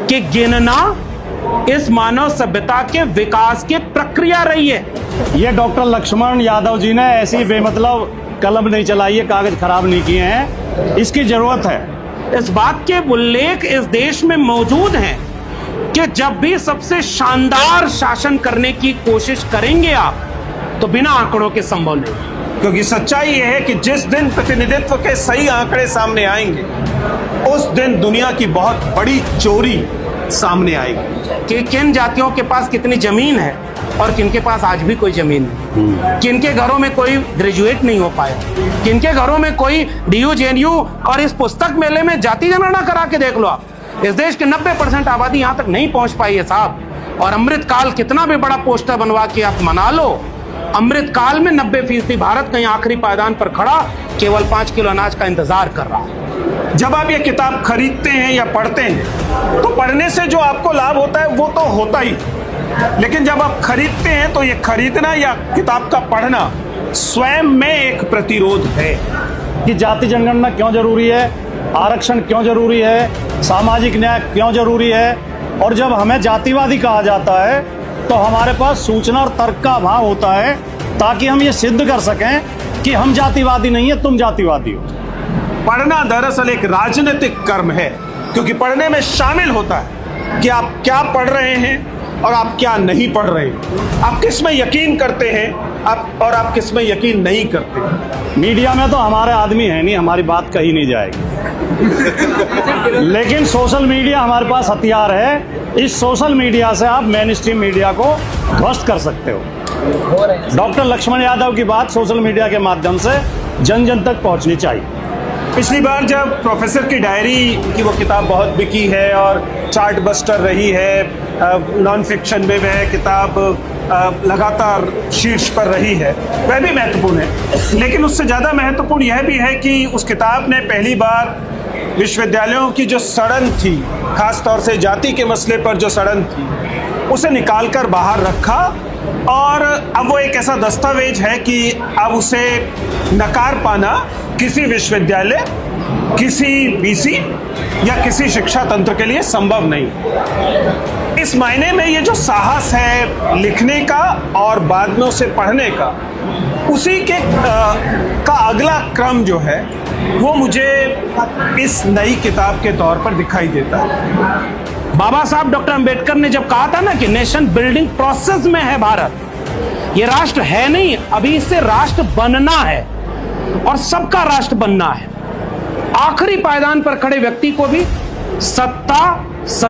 कि गिनना इस मानव सभ्यता के विकास की प्रक्रिया रही है। ये डॉक्टर लक्ष्मण यादव जी ने ऐसी बेमतलब कलम नहीं चलाई है, कागज खराब नहीं किए हैं, इसकी जरूरत है। इस बात के उल्लेख इस देश में मौजूद हैं कि जब भी सबसे शानदार शासन करने की कोशिश करेंगे आप, तो बिना आंकड़ों के संभव नहीं। क्योंकि सच्चाई यह है कि जिस दिन प्रतिनिधित्व के सही आंकड़े सामने आएंगे, उस दिन दुनिया की बहुत बड़ी चोरी सामने आएगी कि किन जातियों के पास कितनी जमीन है और किनके पास आज भी कोई जमीन नहीं, किनके घरों में कोई ग्रेजुएट नहीं हो पाया, किनके घरों में कोई DU JNU, और इस पुस्तक मेले में जाति जनगणना करा के देख लो आप, इस देश के 90% आबादी यहाँ तक नहीं पहुंच पाई है साहब। और अमृत काल कितना भी बड़ा पोस्टर बनवा के आप मना लो, अमृत काल में 90% भारत कहीं आखिरी पायदान पर खड़ा केवल 5 किलो अनाज का इंतजार कर रहा है। जब आप ये किताब खरीदते हैं या पढ़ते हैं, तो पढ़ने से जो आपको लाभ होता है वो तो होता ही, लेकिन जब आप खरीदते हैं तो ये खरीदना या किताब का पढ़ना स्वयं में एक प्रतिरोध है कि जाति जनगणना क्यों जरूरी है, आरक्षण क्यों जरूरी है, सामाजिक न्याय क्यों जरूरी है। और जब हमें जातिवादी कहा जाता है तो हमारे पास सूचना और तर्क का अभाव होता है, ताकि हम ये सिद्ध कर सकें कि हम जातिवादी नहीं है, तुम जातिवादी हो। पढ़ना दरअसल एक राजनीतिक कर्म है, क्योंकि पढ़ने में शामिल होता है कि आप क्या पढ़ रहे हैं और आप क्या नहीं पढ़ रहे हैं, आप किस में यकीन करते हैं और आप किस में यकीन नहीं करते। मीडिया में तो हमारे आदमी है नहीं, हमारी बात कही नहीं जाएगी लेकिन सोशल मीडिया हमारे पास हथियार है। इस सोशल मीडिया से आप मेन स्ट्रीम मीडिया को ध्वस्त कर सकते हो। डॉक्टर लक्ष्मण यादव की बात सोशल मीडिया के माध्यम से जन जन तक पहुंचनी चाहिए। पिछली बार जब प्रोफेसर की डायरी की वो किताब बहुत बिकी है और चार्ट बस्टर रही है, नॉन फिक्शन में वह किताब लगातार शीर्ष पर रही है, वह भी महत्वपूर्ण है। लेकिन उससे ज़्यादा महत्वपूर्ण यह भी है कि उस किताब ने पहली बार विश्वविद्यालयों की जो सड़न थी, खास तौर से जाति के मसले पर जो सड़न थी, उसे निकाल कर बाहर रखा। और अब वो एक ऐसा दस्तावेज है कि अब उसे नकार पाना किसी विश्वविद्यालय, किसी BC या किसी शिक्षा तंत्र के लिए संभव नहीं। इस मायने में ये जो साहस है लिखने का और बाद में उसे पढ़ने का, उसी के का अगला क्रम जो है वो मुझे इस नई किताब के तौर पर दिखाई देता है। बाबा साहब डॉक्टर अंबेडकर ने जब कहा था ना कि नेशन बिल्डिंग प्रोसेस में है भारत, ये राष्ट्र है नहीं, अभी इससे राष्ट्र बनना है और सबका राष्ट्र बनना है। आखिरी पायदान पर खड़े व्यक्ति को भी सत्ता